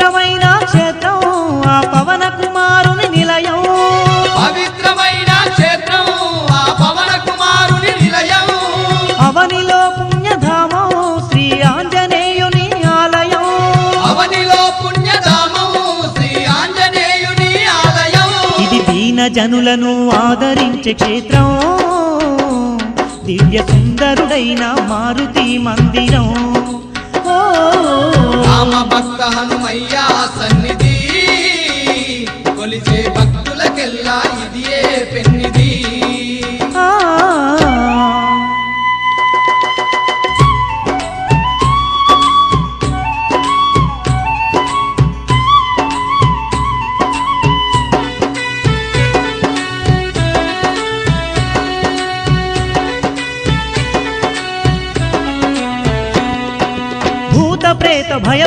పవిత్రమైన క్షేత్రం ఆ పవన కుమారుని నిలయం పవిత్రమైన క్షేత్రం ఆ పవన కుమారుని నిలయం అవనిలో పుణ్యధామం శ్రీ ఆంజనేయుని ఆలయం అవనిలో పుణ్యధామం శ్రీ ఆంజనేయుని ఆలయం ఇది దీన జనులను ఆదరించే క్షేత్రం దివ్య సుందరుడైన మారుతి మందిరం రామ భక్త హనుమయ్య సన్నిధి కొలిచే భక్తులకెల్లా ఇదియే పెన్నిది భూత ప్రేత భయ